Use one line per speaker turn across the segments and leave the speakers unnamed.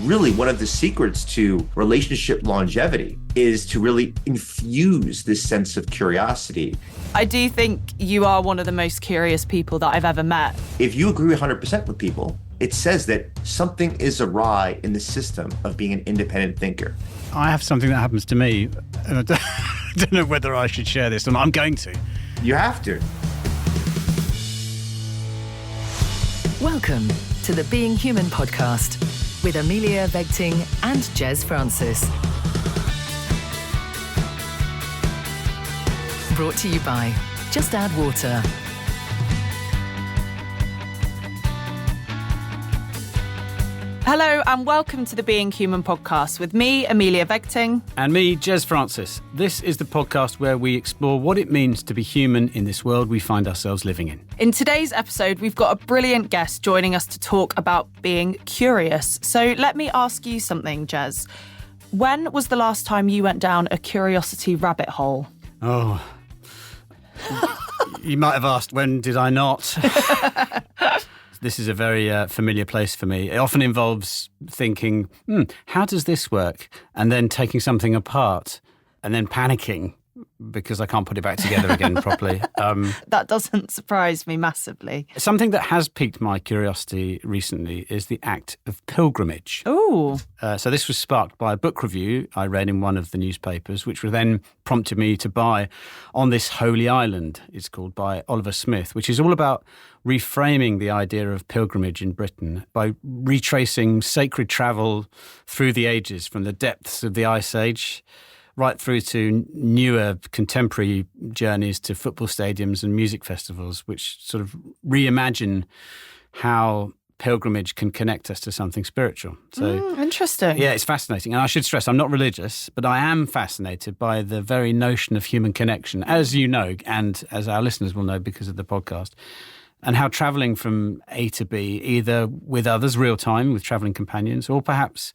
Really, one of the secrets to relationship longevity is to really infuse this sense of curiosity.
I do think you are one of the most curious people that I've ever met.
If you agree 100% with people, it says that something is awry in the system of being an independent thinker.
I have something that happens to me, and I don't know whether I should share this or not. I'm going to.
You have to.
Welcome to the Being Human podcast with Amelia and Jez Francis. Brought to you by Just Add Water.
Hello and welcome to the Being Human podcast with me, Amelia
And me, Jez Francis. This is the podcast where we explore what it means to be human in this world we find ourselves living in.
In today's episode, we've got a brilliant guest joining us to talk about being curious. So let me ask you something, Jez. When was the last time you went down a curiosity rabbit hole?
Oh, you might have asked, when did I not? This is a very familiar place for me. It often involves thinking, how does this work? And then taking something apart and then panicking because I can't put it back together again properly.
That doesn't surprise me massively.
Something that has piqued my curiosity recently is the act of pilgrimage.
Oh.
So this was sparked by a book review I read in one of the newspapers, which then prompted me to buy On This Holy Island, it's called, by Oliver Smith, which is all about reframing the idea of pilgrimage in Britain by retracing sacred travel through the ages from the depths of the Ice Age right through to newer contemporary journeys to football stadiums and music festivals, which sort of reimagine how pilgrimage can connect us to something spiritual. So,
interesting.
Yeah, it's fascinating. And I should stress, I'm not religious, but I am fascinated by the very notion of human connection, as you know, and as our listeners will know because of the podcast, and how travelling from A to B, either with others real time, with travelling companions, or perhaps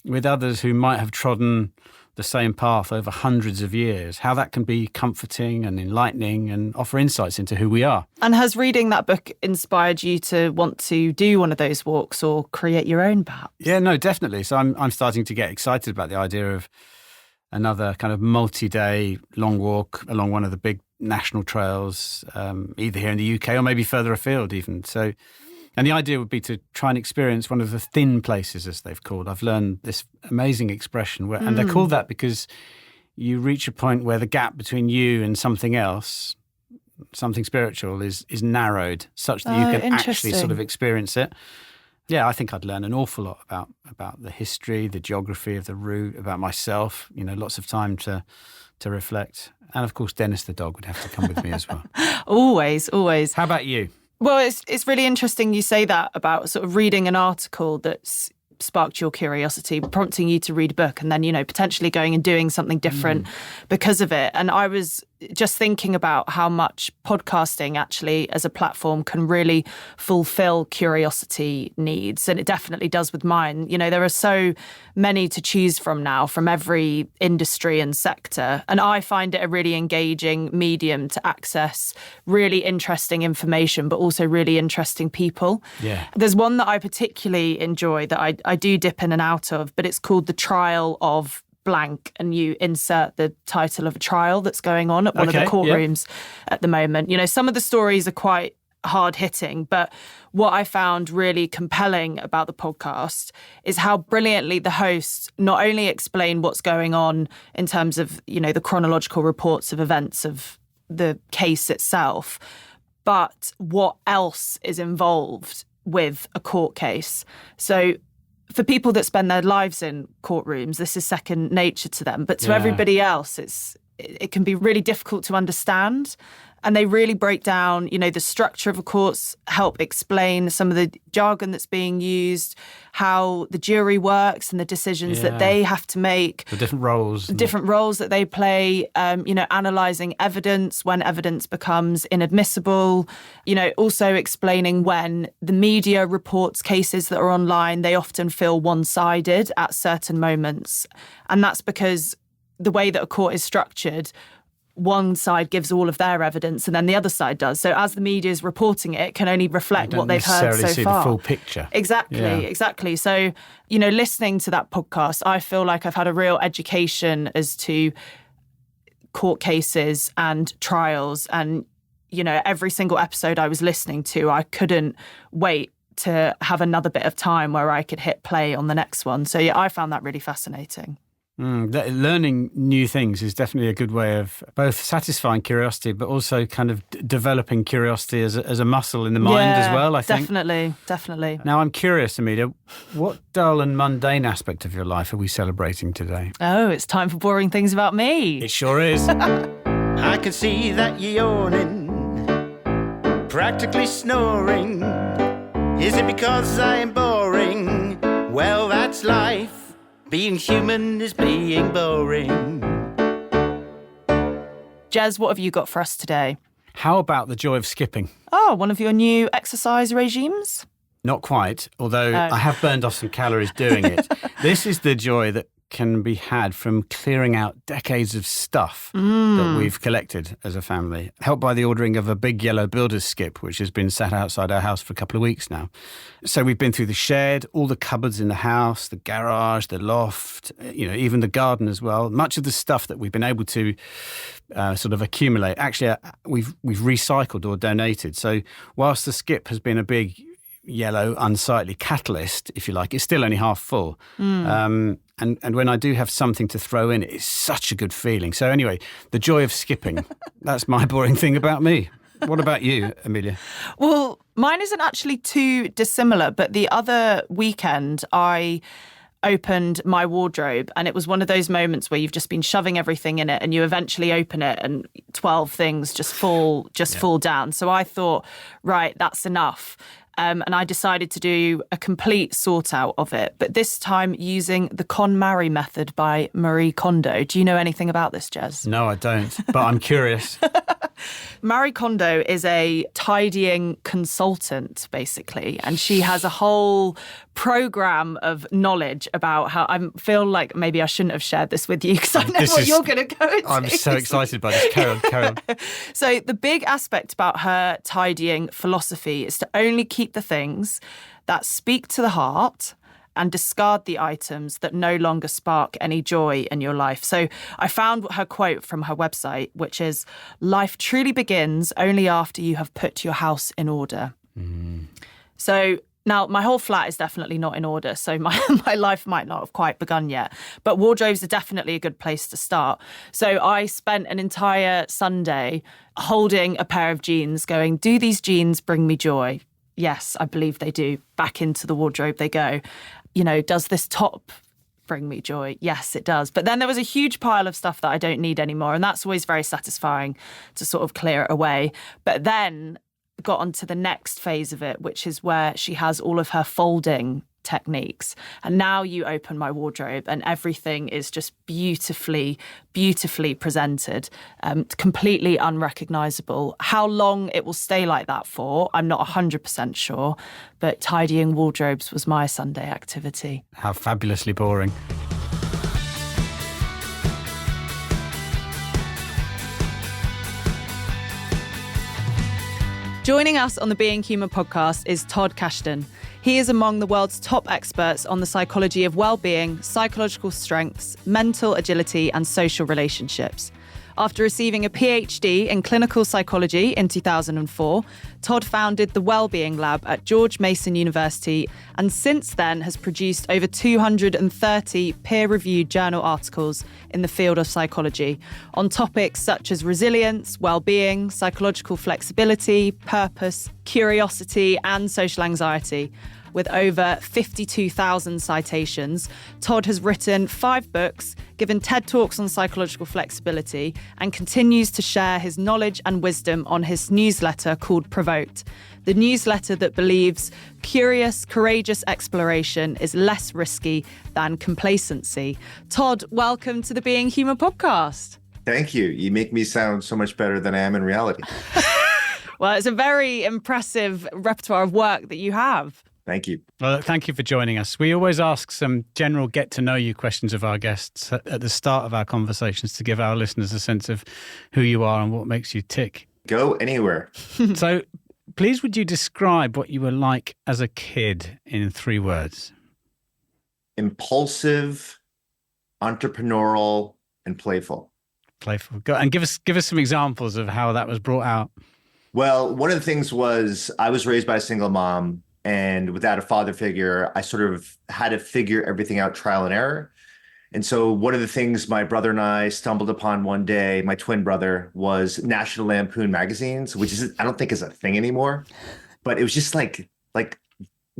with others who might have trodden the same path over hundreds of years, how that can be comforting and enlightening and offer insights into who we are.
And has reading that book inspired you to want to do one of those walks or create your own, perhaps? Yeah,
no, definitely. So I'm starting to get excited about the idea of another kind of multi-day long walk along one of the big national trails, either here in the UK or maybe further afield even. So, and the idea would be to try and experience one of the thin places, as they've called. I've learned this amazing expression, and they're called that because you reach a point where the gap between you and something else, something spiritual, is narrowed such that you can actually sort of experience it. Yeah, I think I'd learn an awful lot about the history, the geography of the route, about myself, lots of time to reflect. And of course, Dennis the dog would have to come with me as well.
Always.
How about you?
Well, it's really interesting you say that about sort of reading an article that's sparked your curiosity, prompting you to read a book and then, potentially going and doing something different because of it. And I was just thinking about how much podcasting actually as a platform can really fulfill curiosity needs. And it definitely does with mine. There are so many to choose from now from every industry and sector. And I find it a really engaging medium to access really interesting information, but also really interesting people.
Yeah.
There's one that I particularly enjoy that I do dip in and out of, but it's called The Trial of blank, and you insert the title of a trial that's going on at one of the courtrooms at the moment. Some of the stories are quite hard-hitting, but what I found really compelling about the podcast is how brilliantly the hosts not only explain what's going on in terms of, the chronological reports of events of the case itself, but what else is involved with a court case. So for people that spend their lives in courtrooms, this is second nature to them. But to everybody else, it can be really difficult to understand. And they really break down, the structure of a court, help explain some of the jargon that's being used, how the jury works and the decisions that they have to make.
The different roles.
The different roles that they play, analysing evidence when evidence becomes inadmissible, also explaining when the media reports cases that are online, they often feel one-sided at certain moments. And that's because the way that a court is structured, one side gives all of their evidence and then the other side does. So as the media is reporting it can only reflect what they've heard so
see
far.
The full picture.
Exactly. So, you know, listening to that podcast, I feel like I've had a real education as to court cases and trials. And, you know, every single episode I was listening to, I couldn't wait to have another bit of time where I could hit play on the next one. So, yeah, I found that really fascinating.
Learning new things is definitely a good way of both satisfying curiosity, but also kind of developing curiosity as a muscle in the mind as well, I think.
Definitely.
Now, I'm curious, Amelia, what dull and mundane aspect of your life are we celebrating today?
Oh, it's time for boring things about me.
It sure is.
I can see that you're yawning, practically snoring. Is it because I am boring? Well, that's life. Being human is being boring.
Jez, what have you got for us today?
How about the joy of skipping?
Oh, one of your new exercise regimes?
Not quite, although I have burned off some calories doing it. This is the joy that can be had from clearing out decades of stuff that we've collected as a family, helped by the ordering of a big yellow builder's skip, which has been sat outside our house for a couple of weeks now. So we've been through the shed, all the cupboards in the house, the garage, the loft, you know, even the garden as well. Much of the stuff that we've been able to sort of accumulate, actually, we've recycled or donated. So whilst the skip has been a big yellow, unsightly catalyst, if you like, it's still only half full. And when I do have something to throw in, it's such a good feeling. So anyway, the joy of skipping, that's my boring thing about me. What about you, Amelia?
Well, mine isn't actually too dissimilar, but the other weekend I opened my wardrobe and it was one of those moments where you've just been shoving everything in it and you eventually open it and 12 things just fall down. So I thought, right, that's enough. And I decided to do a complete sort out of it, but this time using the KonMari method by Marie Kondo. Do you know anything about this, Jez?
No, I don't, but I'm curious.
Marie Kondo is a tidying consultant, basically, and she has a whole program of knowledge about how I feel like maybe I shouldn't have shared this with you because I know what you're going to go into.
I'm so excited by this. Carry on.
So the big aspect about her tidying philosophy is to only keep the things that speak to the heart and discard the items that no longer spark any joy in your life. So I found her quote from her website, which is, "Life truly begins only after you have put your house in order." So now my whole flat is definitely not in order, so my life might not have quite begun yet. But wardrobes are definitely a good place to start. So I spent an entire Sunday holding a pair of jeans going, do these jeans bring me joy? Yes, I believe they do. Back into the wardrobe they go. You know, does this top bring me joy? Yes, it does. But then there was a huge pile of stuff that I don't need anymore. And that's always very satisfying to sort of clear it away. But then got onto the next phase of it, which is where she has all of her folding techniques. And now you open my wardrobe and everything is just beautifully presented, completely unrecognisable. How long it will stay like that for, I'm not 100% sure, but tidying wardrobes was my Sunday activity.
How fabulously boring.
Joining us on the Being Human podcast is Todd Kashdan. He is among the world's top experts on the psychology of well-being, psychological strengths, mental agility, and social relationships. After receiving a PhD in clinical psychology in 2004, Todd founded the Wellbeing Lab at George Mason University and since then has produced over 230 peer-reviewed journal articles in the field of psychology on topics such as resilience, well-being, psychological flexibility, purpose, curiosity, and social anxiety. With over 52,000 citations, Todd has written 5 books, given TED Talks on psychological flexibility, and continues to share his knowledge and wisdom on his newsletter called Provoked, the newsletter that believes curious, courageous exploration is less risky than complacency. Todd, welcome to the Being Human podcast.
Thank you. You make me sound so much better than I am in reality.
Well, it's a very impressive repertoire of work that you have.
Thank you.
Well, thank you for joining us. We always ask some general get-to-know-you questions of our guests at the start of our conversations to give our listeners a sense of who you are and what makes you tick.
Go anywhere.
So please, would you describe what you were like as a kid in 3 words?
Impulsive, entrepreneurial, and playful.
Playful. And give us some examples of how that was brought out.
Well, one of the things was I was raised by a single mom, and without a father figure, I sort of had to figure everything out trial and error. And so one of the things my brother and I stumbled upon one day, my twin brother, was National Lampoon magazines, which is, I don't think is a thing anymore, but it was just like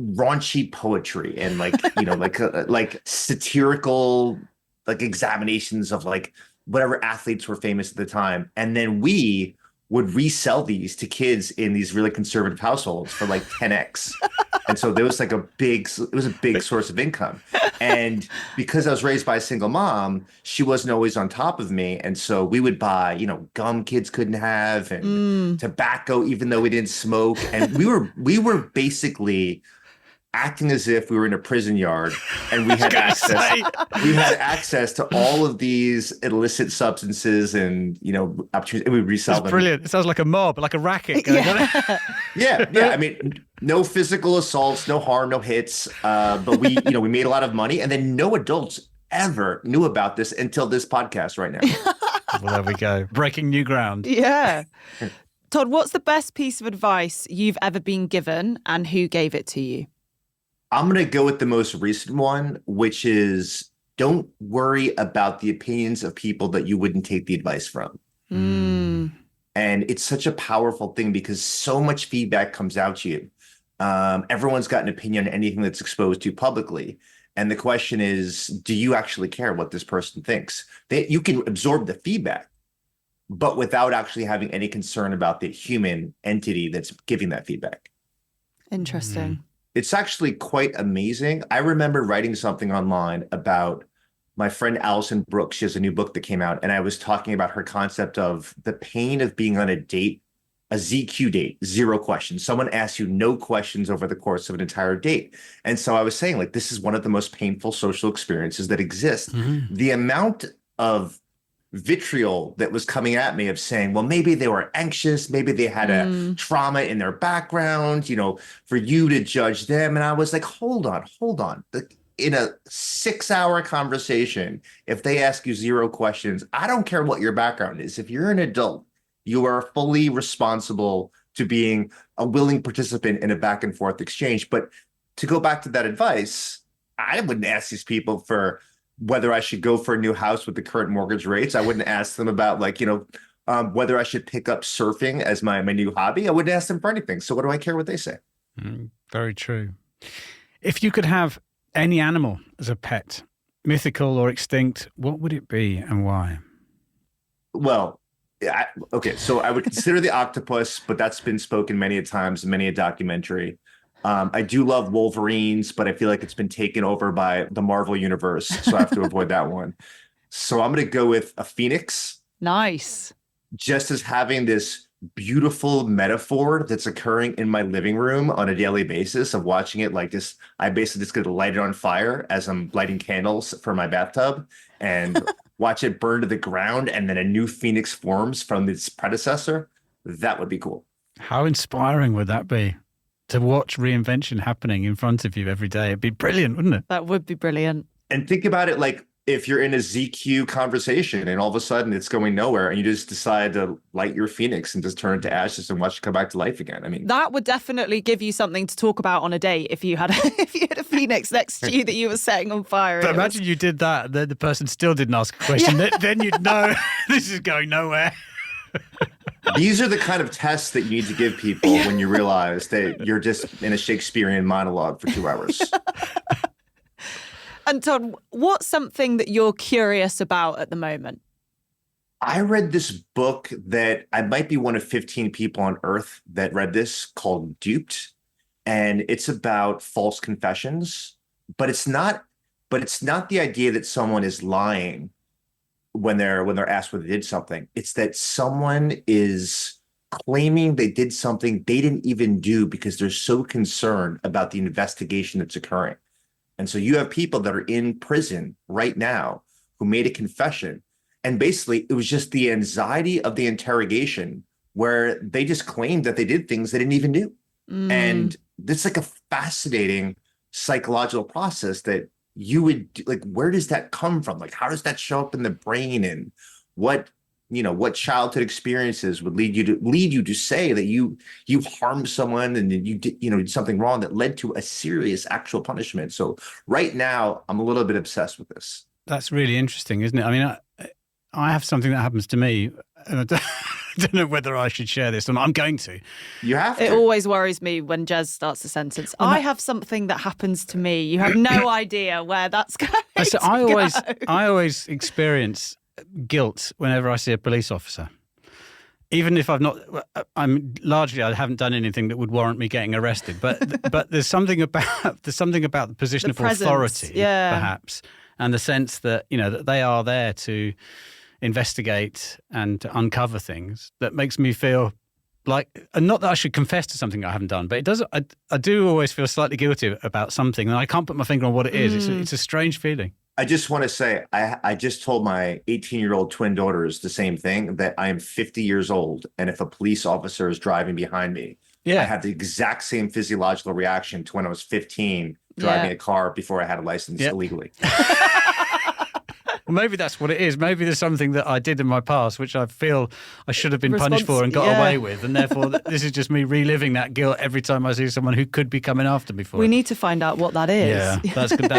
raunchy poetry and like satirical like examinations of like whatever athletes were famous at the time. And then we would resell these to kids in these really conservative households for like 10x. And so there was like a big source of income. And because I was raised by a single mom, she wasn't always on top of me. And so we would buy, gum kids couldn't have and tobacco, even though we didn't smoke. And we were basically acting as if we were in a prison yard and we had access to all of these illicit substances and opportunities, and we resell them.
Brilliant. It sounds like a mob, like a racket going on.
Yeah. I mean, no physical assaults, no harm, no hits, but we made a lot of money, and then no adults ever knew about this until this podcast right now.
Well, there we go, breaking new ground.
Yeah. Todd, what's the best piece of advice you've ever been given, and who gave it to you?
I'm going to go with the most recent one, which is don't worry about the opinions of people that you wouldn't take the advice from. And it's such a powerful thing because so much feedback comes out to you. Everyone's got an opinion on anything that's exposed to publicly. And the question is, do you actually care what this person thinks? You can absorb the feedback, but without actually having any concern about the human entity that's giving that feedback.
Interesting.
It's actually quite amazing. I remember writing something online about my friend Allison Brooks. She has a new book that came out, and I was talking about her concept of the pain of being on a date, a ZQ date, 0 questions. Someone asks you no questions over the course of an entire date. And so I was saying, like, this is one of the most painful social experiences that exist. The amount of vitriol that was coming at me of saying, well, maybe they were anxious, maybe they had a trauma in their background, for you to judge them. And I was like, hold on. In a 6-hour conversation, if they ask you 0 questions, I don't care what your background is. If you're an adult, you are fully responsible to being a willing participant in a back and forth exchange. But to go back to that advice, I wouldn't ask these people for whether I should go for a new house with the current mortgage rates. I wouldn't ask them about whether I should pick up surfing as my new hobby. I wouldn't ask them for anything. So what do I care what they say?
Very true. If you could have any animal as a pet, mythical or extinct, what would it be and why?
Well, so I would consider the octopus, but that's been spoken many a times in many a documentary. I do love Wolverines, but I feel like it's been taken over by the Marvel universe, so I have to avoid that one. So I'm going to go with a phoenix.
Nice.
Just as having this beautiful metaphor that's occurring in my living room on a daily basis of watching it like this. I basically just get to light it on fire as I'm lighting candles for my bathtub and watch it burn to the ground, and then a new phoenix forms from its predecessor. That would be cool.
How inspiring would that be? To watch reinvention happening in front of you every day. It'd be brilliant, wouldn't it?
That would be brilliant.
And think about it like if you're in a ZQ conversation and all of a sudden it's going nowhere and you just decide to light your phoenix and just turn it to ashes and watch it come back to life again. I mean,
that would definitely give you something to talk about on a date if you had a phoenix next to you that you were setting on fire.
But imagine you did that, the person still didn't ask a question. Yeah. Then you'd know this is going nowhere.
These are the kind of tests that you need to give people when you realize that you're just in a Shakespearean monologue for 2 hours.
And Todd, what's something that you're curious about at the moment?
I read this book that I might be one of 15 people on Earth that read this, called Duped. And it's about false confessions, but it's not the idea that someone is lying when they're asked whether they did something. It's that someone is claiming they did something they didn't even do because they're so concerned about the investigation that's occurring. And so you have people that are in prison right now who made a confession. And basically, it was just the anxiety of the interrogation where they just claimed that they did things they didn't even do. And it's like a fascinating psychological process that you would like, where does that come from? Like, how does that show up in the brain? And what childhood experiences would lead you to say that you harmed someone and you did something wrong that led to a serious actual punishment. So right now, I'm a little bit obsessed with this.
That's really interesting, isn't it? I mean, I have something that happens to me, and I don't know whether I should share this or not. I'm going to.
You have to.
It always worries me when Jez starts a sentence. I have something that happens to me. You have no idea where that's going to go.
I always experience guilt whenever I see a police officer. Even if I haven't done anything that would warrant me getting arrested. But there's something about the position of authority, perhaps, and the sense that that they are there to investigate and to uncover things that makes me feel like, and not that I should confess to something I haven't done, but it does. I do always feel slightly guilty about something, and I can't put my finger on what it is. It's a strange feeling.
I just want to say, I just told my 18-year-old twin daughters the same thing, that I am 50 years old. And if a police officer is driving behind me, I have the exact same physiological reaction to when I was 15, driving a car before I had a license illegally.
Well, maybe that's what it is. Maybe there's something that I did in my past, which I feel I should have been punished for and got away with. And therefore, this is just me reliving that guilt every time I see someone who could be coming after me for it.
We need to find out what that is.
Yeah, that's good.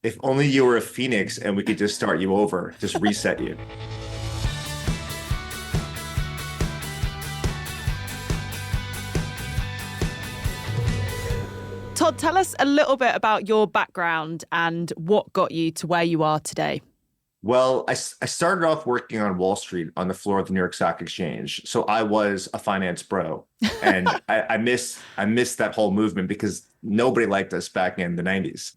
If only you were a phoenix and we could just start you over, just reset you.
Todd, tell us a little bit about your background and what got you to where you are today.
Well, I started off working on Wall Street on the floor of the New York Stock Exchange. So I was a finance bro. And I missed that whole movement because nobody liked us back in the 90s.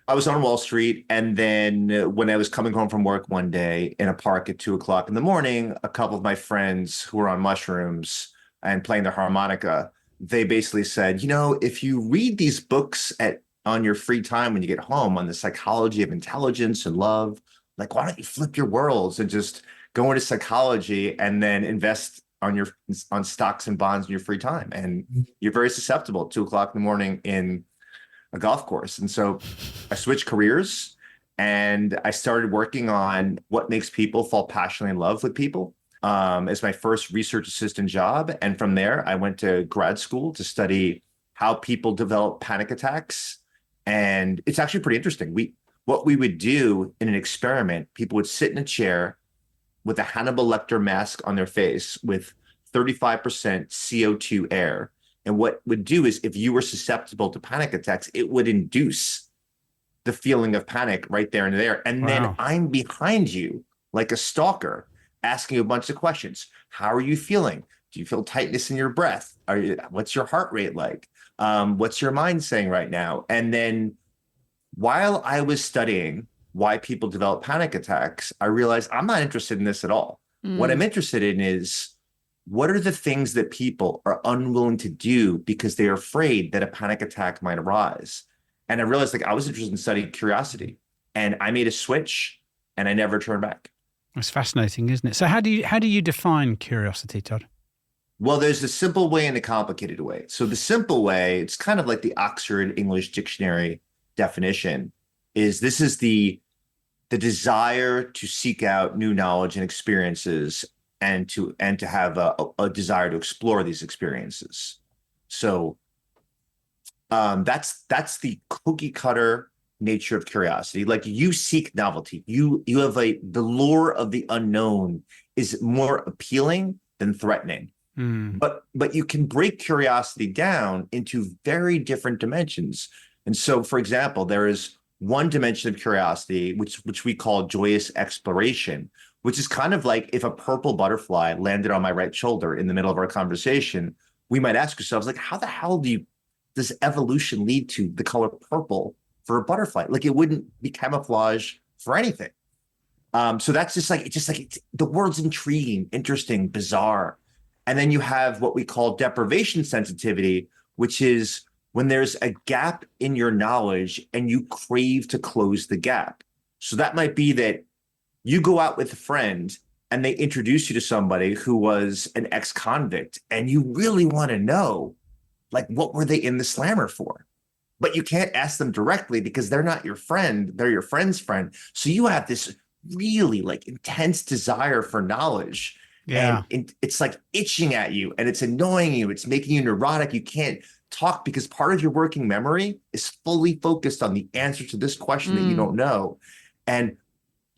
I was on Wall Street. And then when I was coming home from work one day in a park at 2:00 in the morning, a couple of my friends who were on mushrooms and playing the harmonica, they basically said, if you read these books on your free time when you get home on the psychology of intelligence and love, like, why don't you flip your worlds and just go into psychology and then invest on stocks and bonds in your free time? And you're very susceptible at 2:00 in the morning in a golf course. And so I switched careers and I started working on what makes people fall passionately in love with people as my first research assistant job. And from there, I went to grad school to study how people develop panic attacks. And it's actually pretty interesting. What we would do in an experiment, people would sit in a chair with a Hannibal Lecter mask on their face with 35% CO2 air. And what would do is, if you were susceptible to panic attacks, it would induce the feeling of panic right there and there. And then I'm behind you like a stalker, asking you a bunch of questions. How are you feeling? Do you feel tightness in your breath? What's your heart rate like? What's your mind saying right now? And then while I was studying why people develop panic attacks, I realized I'm not interested in this at all. What I'm interested in is, what are the things that people are unwilling to do because they're afraid that a panic attack might arise? And I realized I was interested in studying curiosity, and I made a switch and I never turned back.
That's fascinating, isn't it? So how do you define curiosity, Todd?
Well, there's a simple way and a complicated way. So the simple way, it's kind of like the Oxford English Dictionary definition, is this is the desire to seek out new knowledge and experiences and to have a desire to explore these experiences. So that's the cookie cutter nature of curiosity. Like, you seek novelty. You have the lure of the unknown is more appealing than threatening. But you can break curiosity down into very different dimensions. And so, for example, there is one dimension of curiosity, which we call joyous exploration, which is kind of like if a purple butterfly landed on my right shoulder in the middle of our conversation, we might ask ourselves, like, how the hell does evolution lead to the color purple for a butterfly? Like, it wouldn't be camouflage for anything. So that's the world's intriguing, interesting, bizarre. And then you have what we call deprivation sensitivity, which is when there's a gap in your knowledge and you crave to close the gap. So that might be that you go out with a friend and they introduce you to somebody who was an ex-convict, and you really want to know, like, what were they in the slammer for? But you can't ask them directly because they're not your friend, they're your friend's friend. So you have this really like intense desire for knowledge.
Yeah.
And it's like itching at you, and it's annoying you. It's making you neurotic. You can't talk because part of your working memory is fully focused on the answer to this question that you don't know. And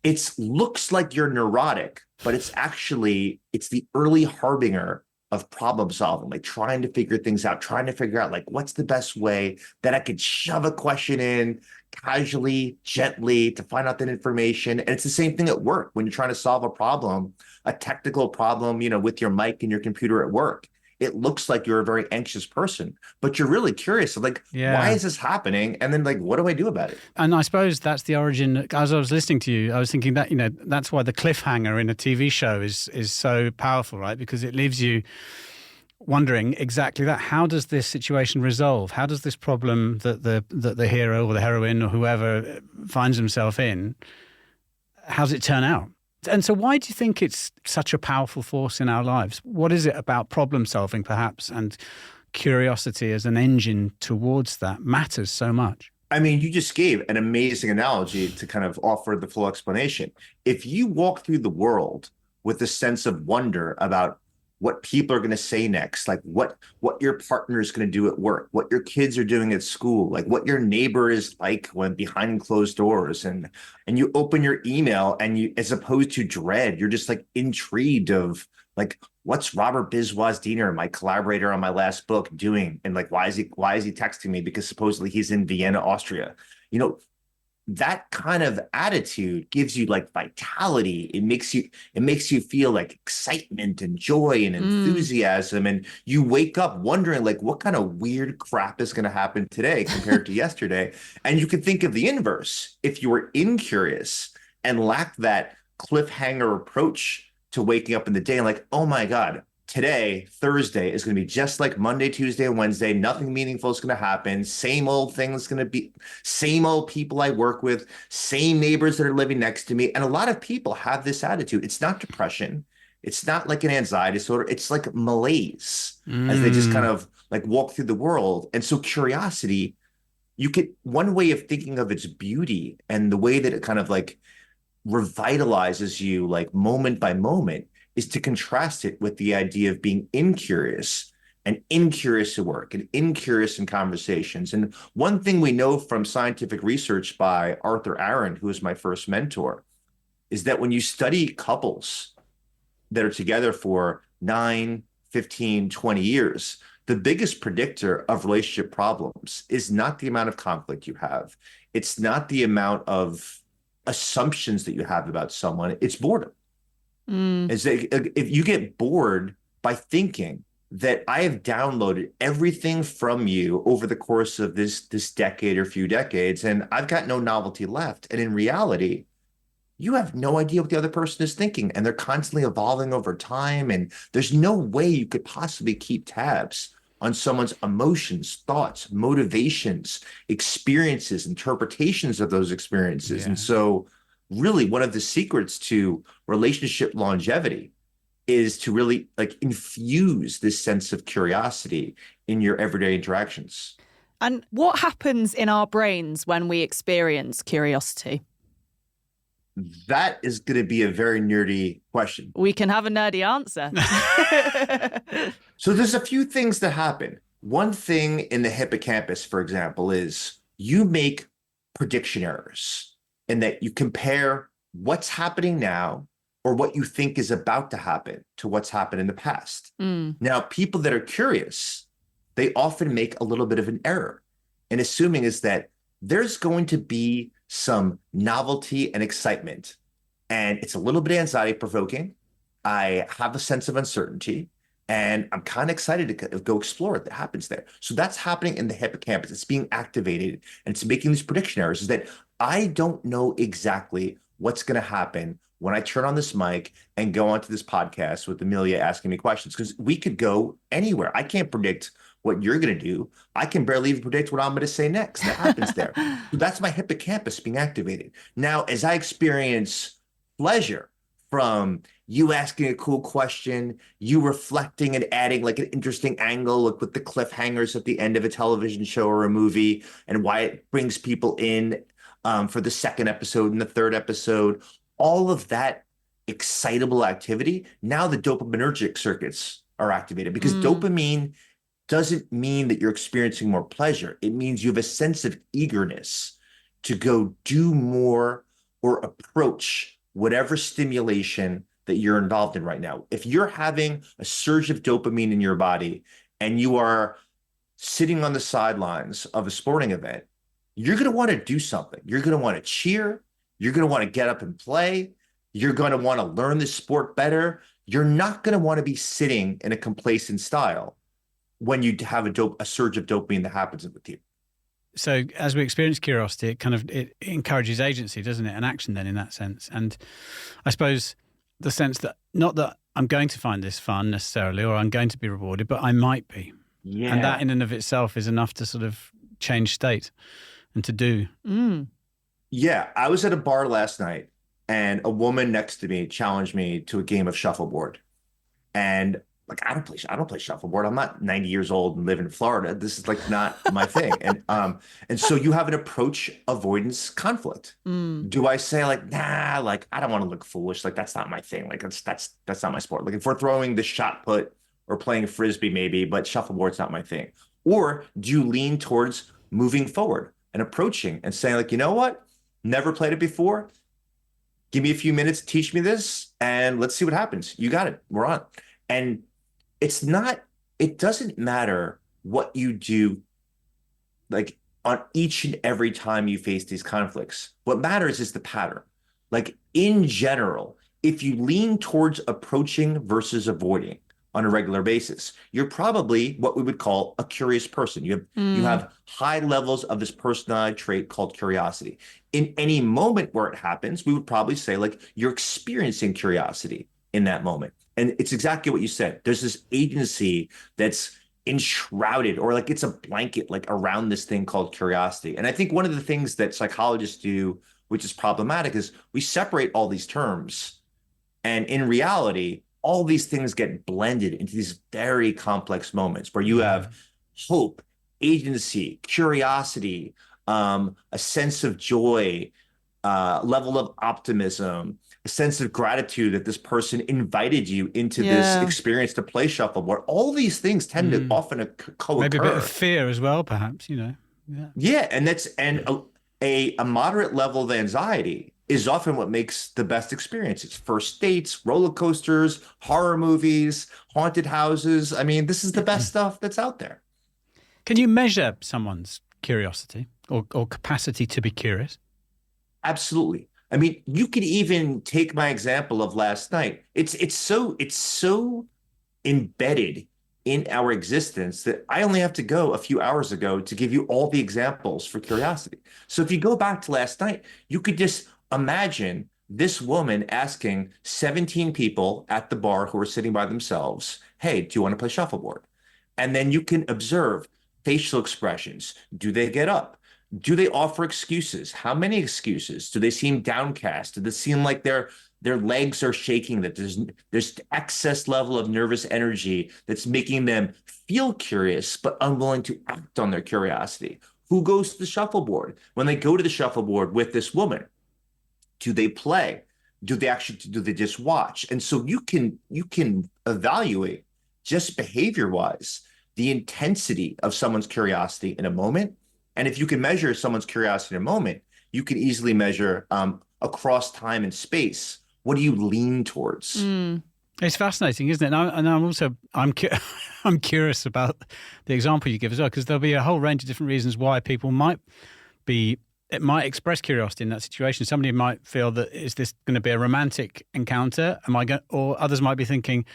it looks like you're neurotic, but it's the early harbinger of problem solving, like trying to figure things out, trying to figure out like what's the best way that I could shove a question in casually, gently to find out that information. And it's the same thing at work when you're trying to solve a problem, a technical problem, with your mic and your computer at work. It looks like you're a very anxious person, but you're really curious. Like, why is this happening? And then like, what do I do about it?
And I suppose that's the origin. As I was listening to you, I was thinking that, that's why the cliffhanger in a TV show is so powerful, right? Because it leaves you wondering exactly that. How does this situation resolve? How does this problem that the hero or the heroine or whoever finds himself in, how does it turn out? And so why do you think it's such a powerful force in our lives? What is it about problem solving, perhaps, and curiosity as an engine towards that matters so much?
I mean, you just gave an amazing analogy to kind of offer the full explanation. If you walk through the world with a sense of wonder about what people are going to say next, like what your partner is going to do at work, what your kids are doing at school, like what your neighbor is like when behind closed doors, and you open your email and you, as opposed to dread, you're just like intrigued of like, what's Robert Biswas Diener, my collaborator on my last book, doing, and like why is he texting me because supposedly he's in Vienna, Austria. That kind of attitude gives you like vitality. It makes you feel like excitement and joy and enthusiasm. And you wake up wondering like, what kind of weird crap is going to happen today compared to yesterday? And you can think of the inverse. If you were incurious and lacked that cliffhanger approach to waking up in the day and like, oh my God, today, Thursday, is going to be just like Monday, Tuesday, and Wednesday. Nothing meaningful is going to happen. Same old things going to be, same old people I work with, same neighbors that are living next to me. And a lot of people have this attitude. It's not depression. It's not like an anxiety disorder. It's like malaise as they just kind of like walk through the world. And so curiosity, one way of thinking of its beauty and the way that it kind of like revitalizes you like moment by moment is to contrast it with the idea of being incurious and incurious at work and incurious in conversations. And one thing we know from scientific research by Arthur Aaron, who was my first mentor, is that when you study couples that are together for 9, 15, 20 years, the biggest predictor of relationship problems is not the amount of conflict you have. It's not the amount of assumptions that you have about someone. It's boredom. If you get bored by thinking that I have downloaded everything from you over the course of this decade or few decades, and I've got no novelty left. And in reality, you have no idea what the other person is thinking, and they're constantly evolving over time. And there's no way you could possibly keep tabs on someone's emotions, thoughts, motivations, experiences, interpretations of those experiences. Yeah. And so really one of the secrets to relationship longevity is to really like infuse this sense of curiosity in your everyday interactions.
And what happens in our brains when we experience curiosity?
That is going to be a very nerdy question.
We can have a nerdy answer.
So there's a few things that happen. One thing in the hippocampus, for example, is you make prediction errors in that you compare what's happening now or what you think is about to happen to what's happened in the past. Now, people that are curious, they often make a little bit of an error in assuming is that there's going to be some novelty and excitement, and it's a little bit anxiety provoking. I have a sense of uncertainty, and I'm kind of excited to go explore what happens there. So that's happening in the hippocampus. It's being activated, and it's making these prediction errors is that I don't know exactly what's going to happen when I turn on this mic and go onto this podcast with Amelia asking me questions, because we could go anywhere. I can't predict what you're going to do. I can barely even predict what I'm going to say next. That happens there. So that's my hippocampus being activated. Now, as I experience pleasure from you asking a cool question, you reflecting and adding like an interesting angle, like with the cliffhangers at the end of a television show or a movie, and why it brings people in for the second episode and the third episode, all of that excitable activity, now the dopaminergic circuits are activated, because dopamine doesn't mean that you're experiencing more pleasure. It means you have a sense of eagerness to go do more or approach whatever stimulation that you're involved in right now. If you're having a surge of dopamine in your body and you are sitting on the sidelines of a sporting event, you're going to want to do something. You're going to want to cheer. You're going to want to get up and play. You're going to want to learn the sport better. You're not going to want to be sitting in a complacent style when you have a surge of dopamine that happens with you.
So as we experience curiosity, it encourages agency, doesn't it? And action then in that sense. And I suppose the sense that not that I'm going to find this fun necessarily, or I'm going to be rewarded, but I might be.
Yeah.
And that in and of itself is enough to sort of change state and to do.
Yeah. I was at a bar last night and a woman next to me challenged me to a game of shuffleboard. And like, I don't play shuffleboard. I'm not 90 years old and live in Florida. This is like not my thing. And so you have an approach avoidance conflict. Do I say like, nah, like I don't want to look foolish. Like that's not my thing. Like that's not my sport. Like if we're throwing the shot put or playing frisbee maybe, but shuffleboard's not my thing. Or do you lean towards moving forward and approaching and saying like, you know what? Never played it before. Give me a few minutes, teach me this, and let's see what happens. You got it. We're on. And it doesn't matter what you do, like on each and every time you face these conflicts. What matters is the pattern. Like in general, if you lean towards approaching versus avoiding on a regular basis, you're probably what we would call a curious person. You have high levels of this personality trait called curiosity. In any moment where it happens, we would probably say like you're experiencing curiosity in that moment. And it's exactly what you said. There's this agency that's enshrouded, or like it's a blanket like around this thing called curiosity. And I think one of the things that psychologists do, which is problematic, is we separate all these terms. And in reality, all these things get blended into these very complex moments where you have hope, agency, curiosity, a sense of joy, level of optimism, a sense of gratitude that this person invited you into this experience to play shuffleboard. All these things tend to often co-occur.
Maybe a bit of fear as well, perhaps, you know.
Yeah, and a moderate level of anxiety is often what makes the best experiences. First dates, roller coasters, horror movies, haunted houses. I mean, this is the best stuff that's out there.
Can you measure someone's curiosity or capacity to be curious?
Absolutely. I mean, you could even take my example of last night. It's so embedded in our existence that I only have to go a few hours ago to give you all the examples for curiosity. So if you go back to last night, you could just imagine this woman asking 17 people at the bar who are sitting by themselves, hey, do you want to play shuffleboard? And then you can observe facial expressions. Do they get up? Do they offer excuses? How many excuses? Do they seem downcast? Do they seem like their legs are shaking, that there's excess level of nervous energy that's making them feel curious but unwilling to act on their curiosity? Who goes to the shuffleboard? When they go to the shuffleboard with this woman, do they play? Do they just watch? And so you can evaluate just behavior-wise the intensity of someone's curiosity in a moment. And if you can measure someone's curiosity in a moment, you can easily measure across time and space, what do you lean towards?
It's fascinating, isn't it? I'm curious about the example you give as well, because there'll be a whole range of different reasons why people might express curiosity in that situation. Somebody might feel that, is this going to be a romantic encounter? Or others might be thinking,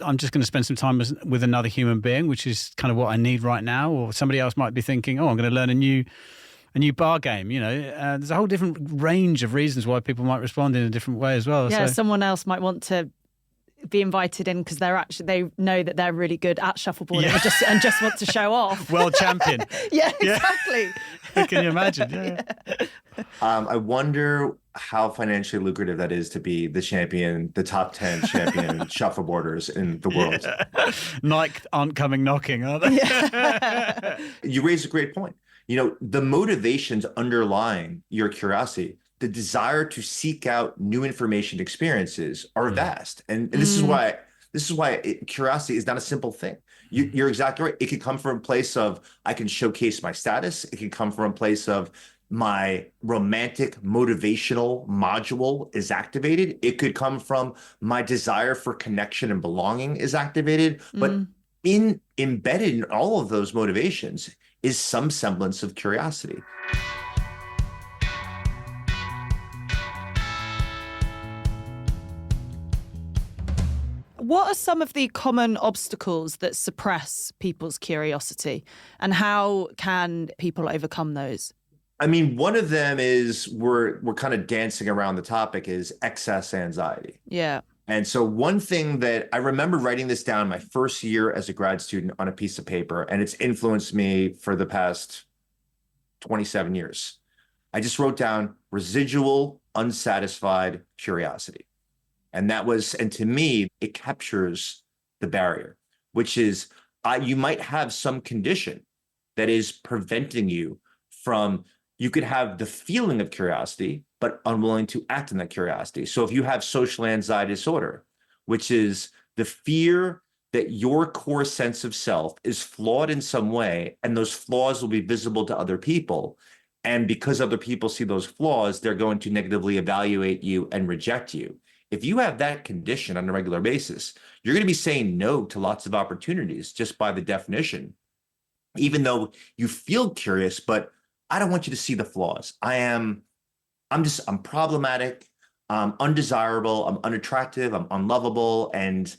I'm just going to spend some time with another human being, which is kind of what I need right now. Or somebody else might be thinking, I'm going to learn a new a new bar game. There's a whole different range of reasons why people might respond in a different way as well.
Yeah,
so.
someone else might want to be invited in because they know that they're really good at shuffleboarding and just want to show off.
World champion.
Yeah, exactly.
Can you imagine? Yeah.
I wonder how financially lucrative that is to be the champion, the top 10 champion shuffleboarders in the world.
Nike aren't coming knocking, are they?
You raise a great point. The motivations underlying your curiosity, the desire to seek out new information experiences are vast. And this is why curiosity is not a simple thing. You're exactly right. It could come from a place of, I can showcase my status. It can come from a place of my romantic motivational module is activated. It could come from my desire for connection and belonging is activated. But embedded in all of those motivations is some semblance of curiosity.
What are some of the common obstacles that suppress people's curiosity, and how can people overcome those?
I mean, one of them is we're kind of dancing around the topic is excess anxiety.
Yeah.
And so one thing that I remember writing this down my first year as a grad student on a piece of paper, and it's influenced me for the past 27 years. I just wrote down residual unsatisfied curiosity. And to me, it captures the barrier, which is you might have some condition that is preventing you from, you could have the feeling of curiosity, but unwilling to act on that curiosity. So if you have social anxiety disorder, which is the fear that your core sense of self is flawed in some way, and those flaws will be visible to other people. And because other people see those flaws, they're going to negatively evaluate you and reject you. If you have that condition on a regular basis, you're going to be saying no to lots of opportunities just by the definition, even though you feel curious, but I don't want you to see the flaws. I'm problematic, I'm undesirable, I'm unattractive, I'm unlovable, and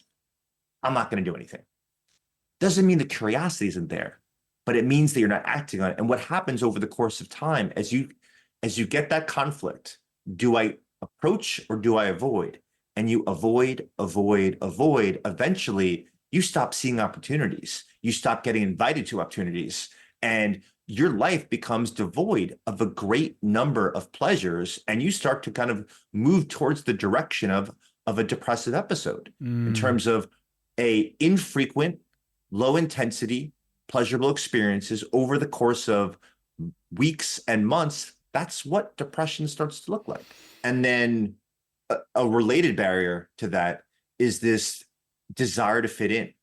I'm not going to do anything. Doesn't mean the curiosity isn't there, but it means that you're not acting on it. And what happens over the course of time, as you get that conflict, do I approach or do I avoid? And you avoid, eventually you stop seeing opportunities. You stop getting invited to opportunities, and your life becomes devoid of a great number of pleasures, and you start to kind of move towards the direction of a depressive episode in terms of a infrequent, low intensity, pleasurable experiences over the course of weeks and months. That's what depression starts to look like. And then a related barrier to that is this desire to fit in,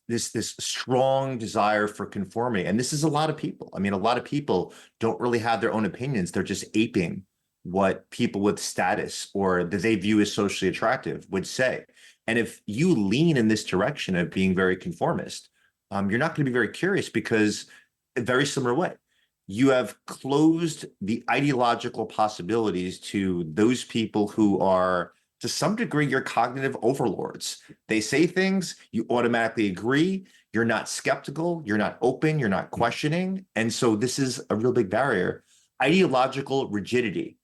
this strong desire for conformity. And this is a lot of people. I mean, a lot of people don't really have their own opinions. They're just aping what people with status or that they view as socially attractive would say. And if you lean in this direction of being very conformist, you're not going to be very curious, because a very similar way, you have closed the ideological possibilities to those people who are, to some degree, your cognitive overlords. They say things, you automatically agree. You're not skeptical, you're not open, you're not questioning. And so this is a real big barrier. Ideological rigidity,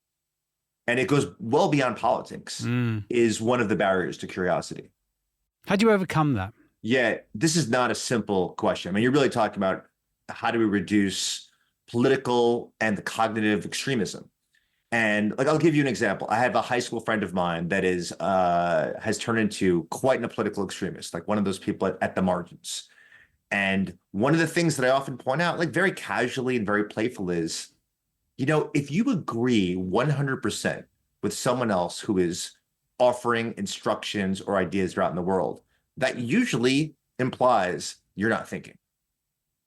and it goes well beyond politics, is one of the barriers to curiosity.
How do you overcome that?
Yeah, this is not a simple question. I mean, you're really talking about how do we reduce political and the cognitive extremism. And I'll give you an example. I have a high school friend of mine that has turned into quite a political extremist, like one of those people at the margins. And one of the things that I often point out, like very casually and very playful, is, if you agree 100% with someone else who is offering instructions or ideas out in the world, that usually implies you're not thinking.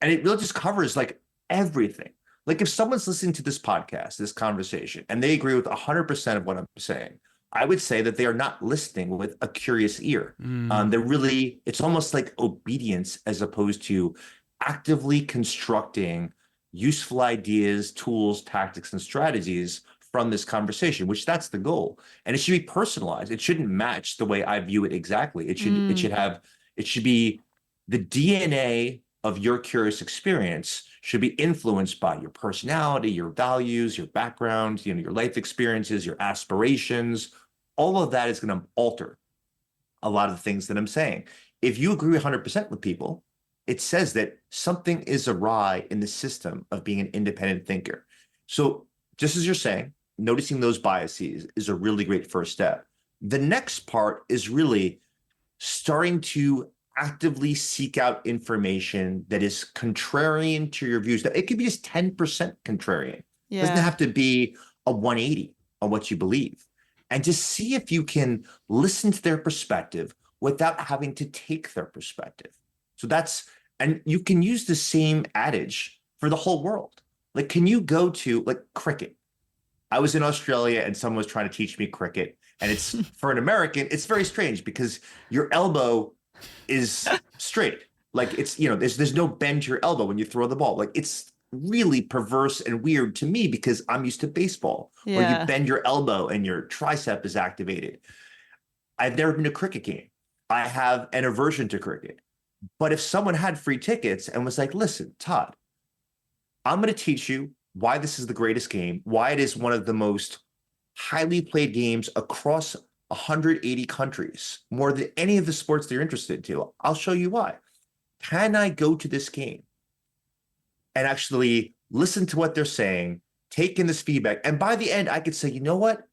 And it really just covers like everything. Like if someone's listening to this podcast, this conversation, and they agree with 100% of what I'm saying, I would say that they are not listening with a curious ear. It's almost like obedience as opposed to actively constructing useful ideas, tools, tactics, and strategies from this conversation, which that's the goal. And it should be personalized. It shouldn't match the way I view it exactly. It should be the DNA of your curious experience should be influenced by your personality, your values, your background, your life experiences, your aspirations. All of that is going to alter a lot of the things that I'm saying. If you agree 100% with people, it says that something is awry in the system of being an independent thinker. So just as you're saying, noticing those biases is a really great first step. The next part is really starting to actively seek out information that is contrarian to your views. It could be just 10% contrarian. It doesn't have to be a 180 on what you believe. And just see if you can listen to their perspective without having to take their perspective. So and you can use the same adage for the whole world. Like, can you go to cricket? I was in Australia and someone was trying to teach me cricket. And it's for an American, it's very strange because your elbow is straight. Like there's no bend to your elbow when you throw the ball. Like it's really perverse and weird to me because I'm used to baseball where you bend your elbow and your tricep is activated. I've never been to a cricket game. I have an aversion to cricket. But if someone had free tickets and was like, listen, Todd, I'm going to teach you why this is the greatest game, why it is one of the most highly played games across 180 countries, more than any of the sports that you're interested in. I'll show you why. Can I go to this game and actually listen to what they're saying, take in this feedback? And by the end, I could say, you know what?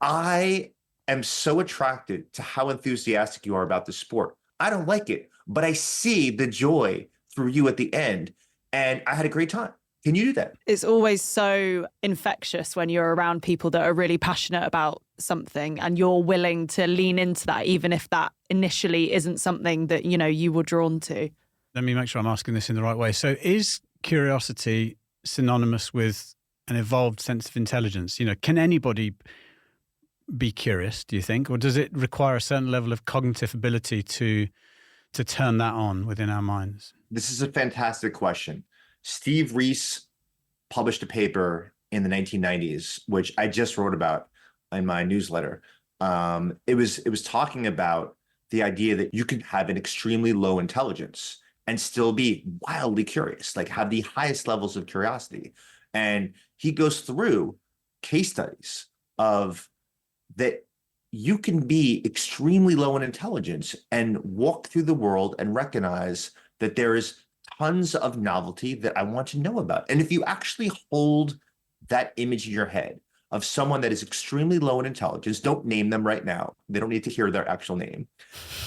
I am so attracted to how enthusiastic you are about the sport. I don't like it, but I see the joy through you at the end, and I had a great time. Can you do that?
It's always so infectious when you're around people that are really passionate about something and you're willing to lean into that, even if that initially isn't something that, you were drawn to.
Let me make sure I'm asking this in the right way. So is curiosity synonymous with an evolved sense of intelligence? Can anybody be curious, do you think? Or does it require a certain level of cognitive ability to turn that on within our minds? This
is a fantastic question. Steve Reese published a paper in the 1990s, which I just wrote about in my newsletter. It was talking about the idea that you can have an extremely low intelligence and still be wildly curious, like have the highest levels of curiosity. And he goes through case studies of that you can be extremely low in intelligence and walk through the world and recognize that there is tons of novelty that I want to know about. And if you actually hold that image in your head of someone that is extremely low in intelligence, don't name them right now. They don't need to hear their actual name.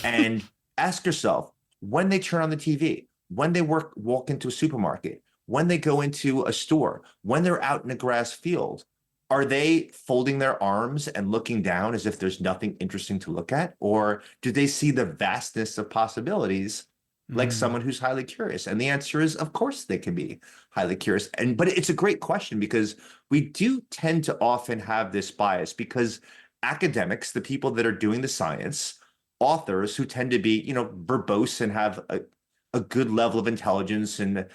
And ask yourself, when they turn on the TV, when they walk into a supermarket, when they go into a store, when they're out in a grass field, are they folding their arms and looking down as if there's nothing interesting to look at? Or do they see the vastness of possibilities like someone who's highly curious? And the answer is, of course, they can be highly curious. But it's a great question because we do tend to often have this bias because academics, the people that are doing the science, authors who tend to be, verbose and have a good level of intelligence and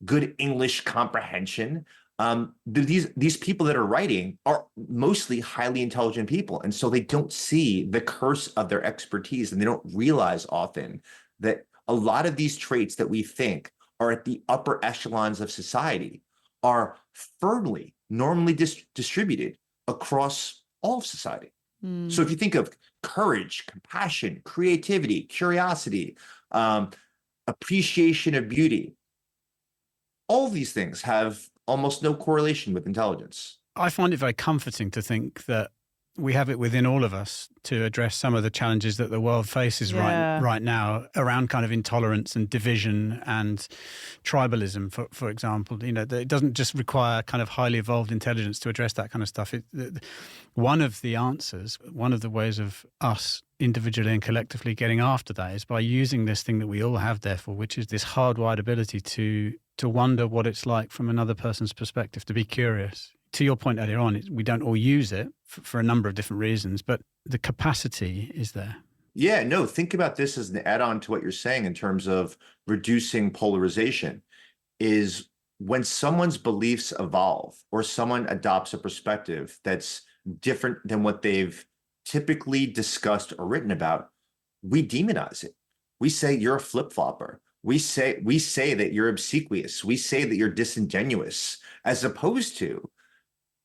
good English comprehension, these people that are writing are mostly highly intelligent people. And so they don't see the curse of their expertise, and they don't realize often that a lot of these traits that we think are at the upper echelons of society are firmly normally distributed across all of society. So if you think of courage, compassion, creativity, curiosity, appreciation of beauty, all these things have almost no correlation with intelligence.
I find it very comforting to think that we have it within all of us to address some of the challenges that the world faces right now around kind of intolerance and division and tribalism, for example. It doesn't just require kind of highly evolved intelligence to address that kind of stuff. One of the answers, one of the ways of us individually and collectively getting after that is by using this thing that we all have, therefore, which is this hardwired ability to wonder what it's like from another person's perspective, to be curious. To your point earlier on, we don't all use it for a number of different reasons, but the capacity is there.
Yeah, no, think about this as an add-on to what you're saying in terms of reducing polarization, is when someone's beliefs evolve or someone adopts a perspective that's different than what they've typically discussed or written about, we demonize it. We say you're a flip-flopper. We say that you're obsequious. We say that you're disingenuous, as opposed to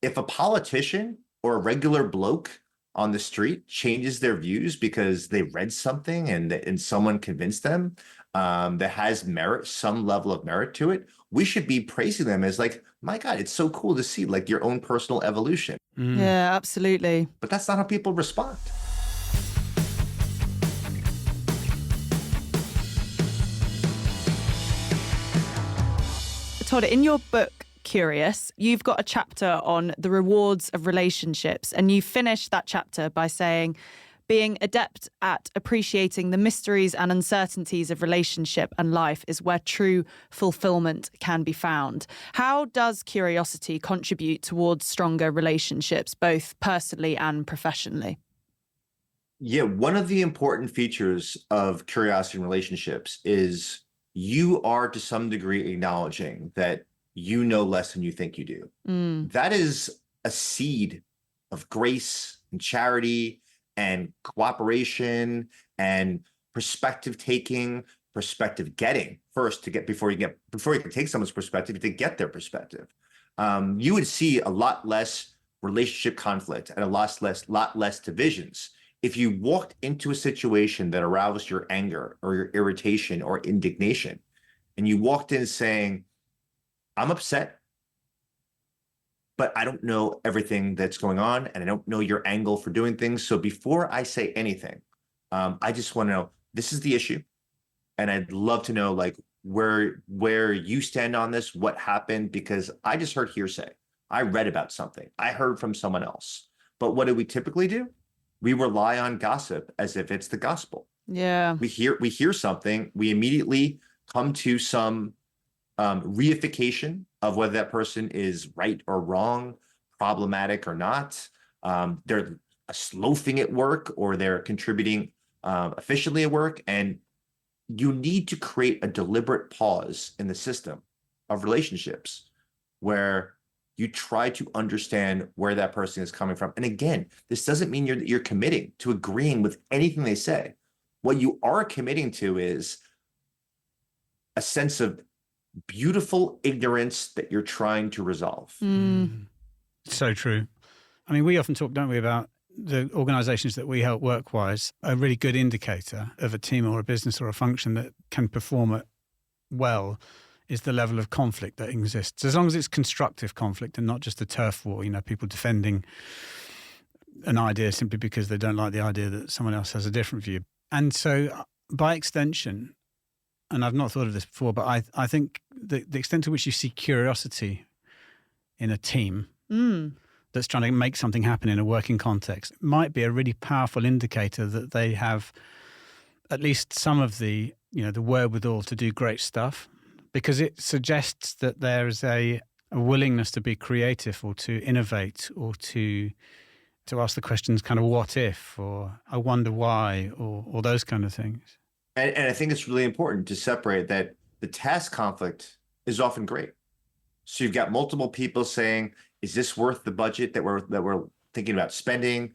if a politician or a regular bloke on the street changes their views because they read something and someone convinced them that has merit, some level of merit to it, we should be praising them as like, my God, it's so cool to see like your own personal evolution.
Yeah, absolutely.
But that's not how people respond.
Todd, in your book, Curious, you've got a chapter on the rewards of relationships, and you finish that chapter by saying, being adept at appreciating the mysteries and uncertainties of relationship and life is where true fulfillment can be found. How does curiosity contribute towards stronger relationships, both personally and professionally?
Yeah, one of the important features of curiosity in relationships is you are to some degree acknowledging that you know less than you think you do. That is a seed of grace and charity and cooperation and perspective taking, perspective getting first before you can take someone's perspective, to get their perspective. You would see a lot less relationship conflict and a lot less divisions if you walked into a situation that aroused your anger or your irritation or indignation, and you walked in saying, I'm upset, but I don't know everything that's going on, and I don't know your angle for doing things. So before I say anything, I just want to know, this is the issue. And I'd love to know like where you stand on this, what happened, because I just heard hearsay. I read about something. I heard from someone else. But what do we typically do? We rely on gossip as if it's the gospel.
Yeah.
We hear something, we immediately come to some reification of whether that person is right or wrong, problematic or not. They're loafing at work or they're contributing efficiently at work. And you need to create a deliberate pause in the system of relationships where you try to understand where that person is coming from. And again, this doesn't mean you're committing to agreeing with anything they say. What you are committing to is a sense of beautiful ignorance that you're trying to resolve.
So true. I mean, we often talk, don't we, about the organizations that we help work-wise. A really good indicator of a team or a business or a function that can perform it well is the level of conflict that exists. As long as it's constructive conflict and not just a turf war, people defending an idea simply because they don't like the idea that someone else has a different view. And so by extension, and I've not thought of this before, but I think the extent to which you see curiosity in a team that's trying to make something happen in a working context might be a really powerful indicator that they have at least some of the wherewithal to do great stuff, because it suggests that there is a willingness to be creative or to innovate or to ask the questions kind of what if, or I wonder why, or those kind of things.
And I think it's really important to separate that the task conflict is often great. So you've got multiple people saying, is this worth the budget that we're thinking about spending?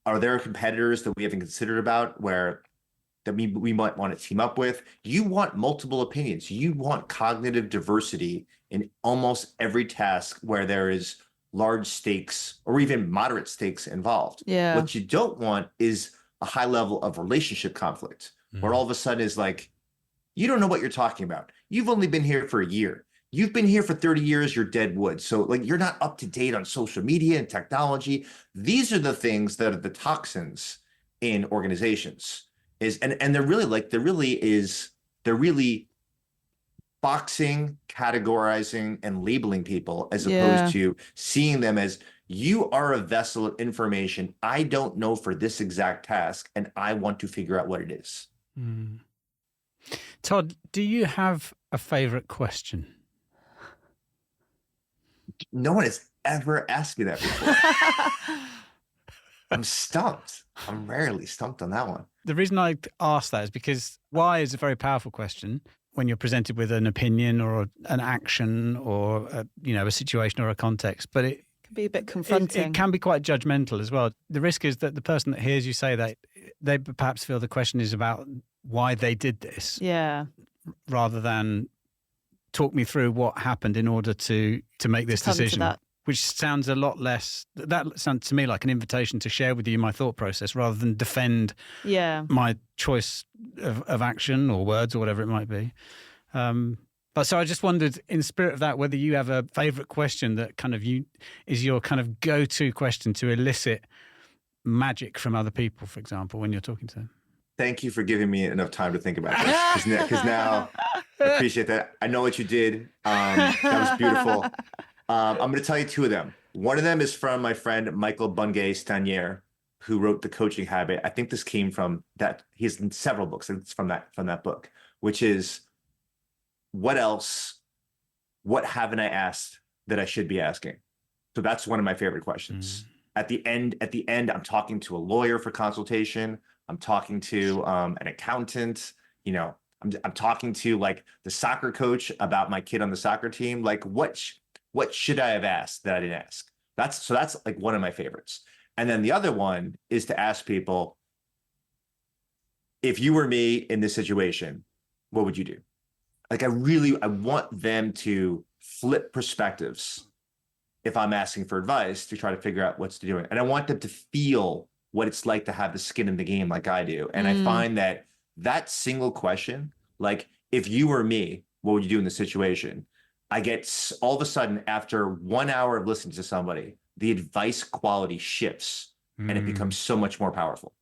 Are there competitors that we haven't considered about that we might want to team up with? You want multiple opinions. You want cognitive diversity in almost every task where there is large stakes or even moderate stakes involved.
Yeah.
What you don't want is a high level of relationship conflict where all of a sudden is like, you don't know what you're talking about. You've only been here for a year. You've been here for 30 years, you're dead wood. So like you're not up to date on social media and technology. These are the things that are the toxins in organizations. They're really boxing, categorizing, and labeling people as opposed to seeing them as, you are a vessel of information I don't know for this exact task, and I want to figure out what it is.
Todd, do you have a favorite question?
No one has ever asked me that before. I'm stumped. I'm rarely stumped on that one.
The reason I ask that is because why is a very powerful question when you're presented with an opinion or an action or a situation or a context, but it
can be a bit confronting.
It can be quite judgmental as well. The risk is that the person that hears you say that, they perhaps feel the question is about why they did this.
Yeah.
rather than talk me through what happened in order to make this decision. Which sounds a lot less, that sounds to me like an invitation to share with you my thought process rather than defend my choice of action or words or whatever it might be. But so I just wondered, in spirit of that, whether you have a favourite question that kind of is your kind of go-to question to elicit magic from other people, for example, when you're talking to them.
Thank you for giving me enough time to think about this, because now I appreciate that. I know what you did. That was beautiful. I'm going to tell you two of them. One of them is from my friend Michael Bungay-Stanier, who wrote The Coaching Habit. I think this came from that. He's in several books. It's from that book, which is, what haven't I asked that I should be asking? So that's one of my favorite questions. At the end, I'm talking to a lawyer for consultation. I'm talking to an accountant. I'm talking to like the soccer coach about my kid on the soccer team. Like, what should I have asked that I didn't ask? That's like one of my favorites. And then the other one is to ask people, if you were me in this situation, what would you do? Like, I want them to flip perspectives if I'm asking for advice to try to figure out what's to do. And I want them to feel what it's like to have the skin in the game like I do. And I find that single question, like, if you were me, what would you do in this situation? I get, all of a sudden, after 1 hour of listening to somebody, the advice quality shifts and it becomes so much more powerful.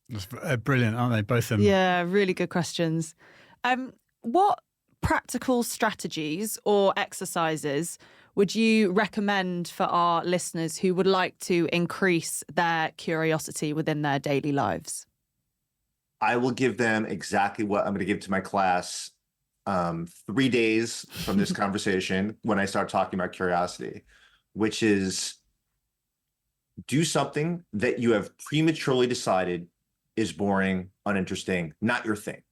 That's brilliant, aren't they? Both of them.
Yeah, really good questions. What practical strategies or exercises would you recommend for our listeners who would like to increase their curiosity within their daily lives?
I will give them exactly what I'm going to give to my class 3 days from this conversation when I start talking about curiosity, which is, do something that you have prematurely decided is boring, uninteresting, not your thing.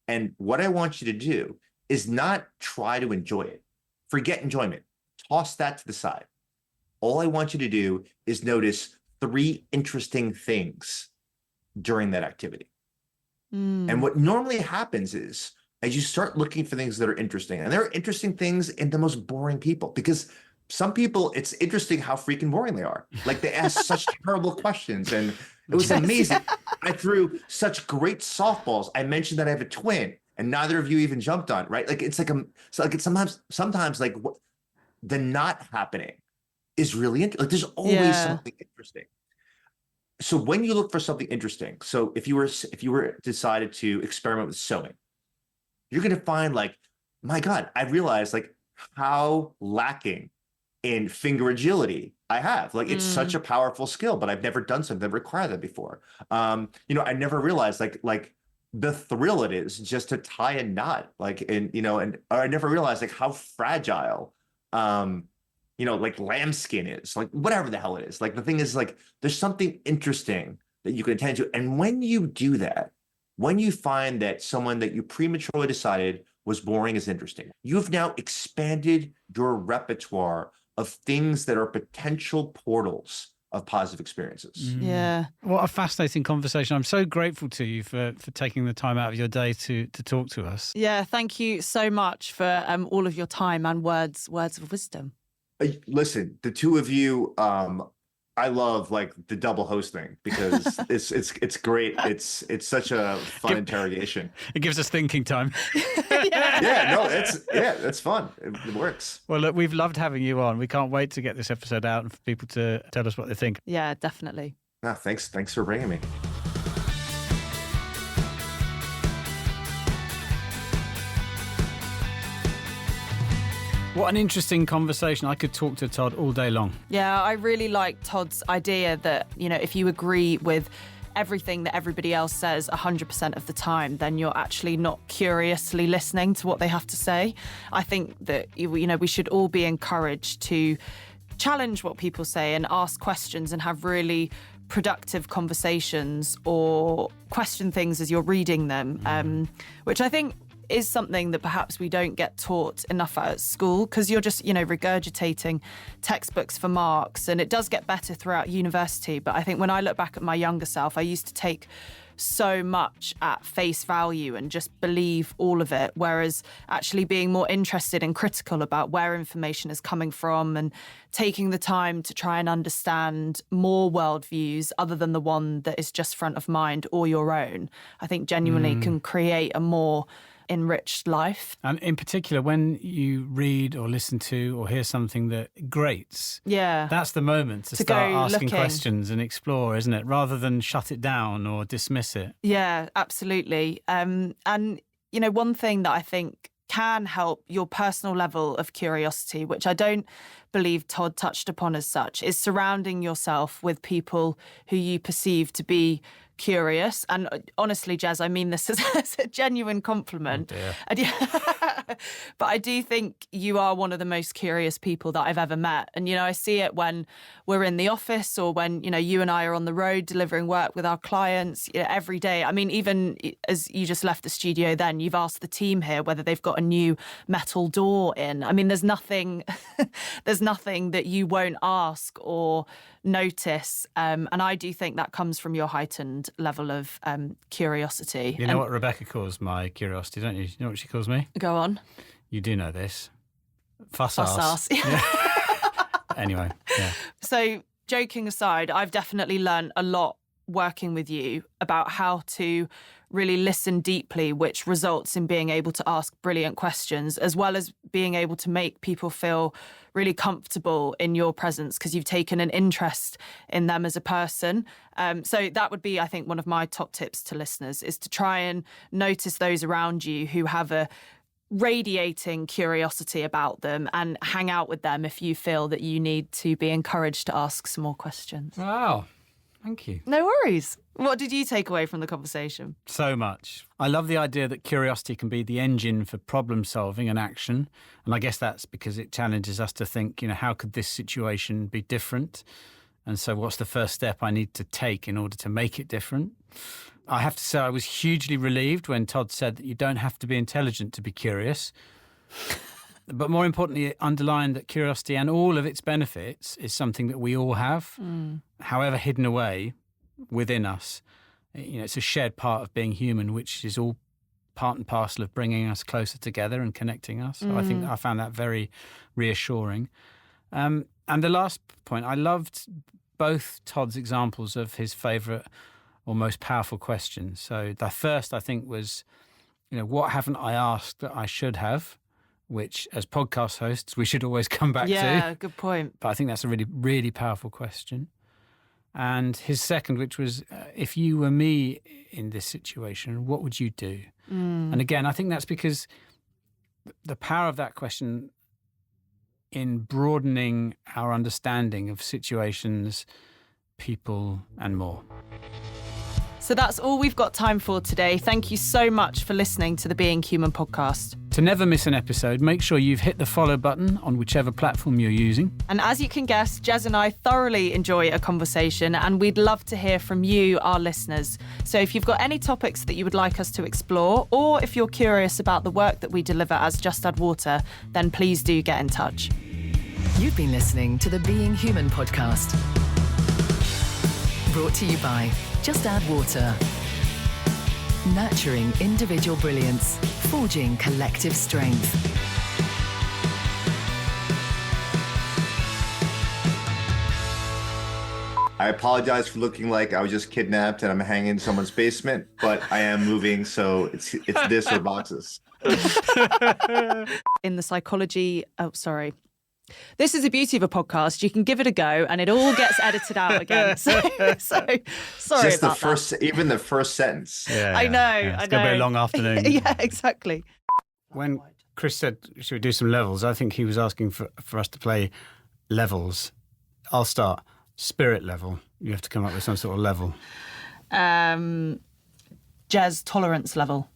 And what I want you to do is not try to enjoy it. Forget enjoyment. Toss that to the side. All I want you to do is notice 3 interesting things during that activity. And what normally happens is, as you start looking for things that are interesting, and there are interesting things in the most boring people, because some people, it's interesting how freaking boring they are. Like, they ask such terrible questions, and it was amazing. I threw such great softballs. I mentioned that I have a twin, and neither of you even jumped on, right? Like, it's sometimes like the not happening is really interesting. Like, there's always something interesting. So when you look for something interesting, so if you were decided to experiment with sewing, you're going to find, like, my God, I realized like how lacking in finger agility I have. Like, it's such a powerful skill, but I've never done something that required that before. I never realized like the thrill it is just to tie a knot, like, or I never realized like how fragile, like lambskin is, like, whatever the hell it is. Like, the thing is, like, there's something interesting that you can attend to. And when you do that, when you find that someone that you prematurely decided was boring is interesting, you've now expanded your repertoire of things that are potential portals of positive experiences.
Yeah.
What a fascinating conversation. I'm so grateful to you for taking the time out of your day to talk to us.
Yeah, thank you so much for all of your time and words of wisdom.
Listen, the two of you, I love like the double hosting, because it's great. It's such a fun interrogation.
It gives us thinking time.
That's fun. It works.
Well, look, we've loved having you on. We can't wait to get this episode out and for people to tell us what they think.
Yeah, definitely.
Thanks for bringing me.
What an interesting conversation. I could talk to Todd all day long.
Yeah, I really like Todd's idea that, if you agree with everything that everybody else says 100% of the time, then you're actually not curiously listening to what they have to say. I think that, we should all be encouraged to challenge what people say and ask questions and have really productive conversations, or question things as you're reading them, which I think is something that perhaps we don't get taught enough at school, because you're just, regurgitating textbooks for marks, and it does get better throughout university. But I think when I look back at my younger self, I used to take so much at face value and just believe all of it, whereas actually being more interested and critical about where information is coming from and taking the time to try and understand more worldviews other than the one that is just front of mind or your own, I think genuinely can create a more enriched life.
And in particular, when you read or listen to or hear something that grates, that's the moment to start asking questions and explore, isn't it? Rather than shut it down or dismiss it.
Yeah, absolutely. And, one thing that I think can help your personal level of curiosity, which I don't believe Todd touched upon as such, is surrounding yourself with people who you perceive to be curious. And honestly, Jez, I mean this as a genuine compliment. But I do think you are one of the most curious people that I've ever met. And, I see it when we're in the office or when, you and I are on the road delivering work with our clients every day. I mean, even as you just left the studio then, you've asked the team here whether they've got a new metal door in. I mean, there's nothing that you won't ask or notice. And I do think that comes from your heightened level of curiosity.
You know what Rebecca calls my curiosity, don't you? You know what she calls me?
Go on.
You do know this. Fuss
ass.
Anyway, yeah.
So joking aside, I've definitely learned a lot working with you about how to really listen deeply, which results in being able to ask brilliant questions, as well as being able to make people feel really comfortable in your presence because you've taken an interest in them as a person. So that would be, I think, one of my top tips to listeners is to try and notice those around you who have a radiating curiosity about them and hang out with them if you feel that you need to be encouraged to ask some more questions.
Wow. Thank you.
No worries. What did you take away from the conversation?
So much. I love the idea that curiosity can be the engine for problem solving and action. And I guess that's because it challenges us to think, how could this situation be different? And so what's the first step I need to take in order to make it different? I have to say I was hugely relieved when Todd said that you don't have to be intelligent to be curious. But more importantly, it underlined that curiosity and all of its benefits is something that we all have, however hidden away within us. It's a shared part of being human, which is all part and parcel of bringing us closer together and connecting us. So I think I found that very reassuring. And the last point, I loved both Todd's examples of his favourite or most powerful questions. So the first, I think, was, what haven't I asked that I should have? Which, as podcast hosts, we should always come back to.
Yeah, good point.
But I think that's a really, really powerful question. And his second, which was, if you were me in this situation, what would you do? And again, I think that's because the power of that question in broadening our understanding of situations, people, and more.
So that's all we've got time for today. Thank you so much for listening to the Being Human podcast.
To never miss an episode, make sure you've hit the follow button on whichever platform you're using.
And as you can guess, Jez and I thoroughly enjoy a conversation, and we'd love to hear from you, our listeners. So if you've got any topics that you would like us to explore, or if you're curious about the work that we deliver as Just Add Water, then please do get in touch.
You've been listening to the Being Human podcast. Brought to you by Just Add Water. Nurturing individual brilliance, forging collective strength.
I apologize for looking like I was just kidnapped and I'm hanging in someone's basement, but I am moving, so it's this or boxes.
In the psychology... Oh, sorry. This is the beauty of a podcast. You can give it a go and it all gets edited out again. So sorry
just
about that.
Even the first sentence.
Yeah,
I know.
Yeah. It's going to be a long afternoon.
Yeah, exactly.
When Chris said, should we do some levels? I think he was asking for us to play levels. I'll start. Spirit level. You have to come up with some sort of level.
Jez tolerance level.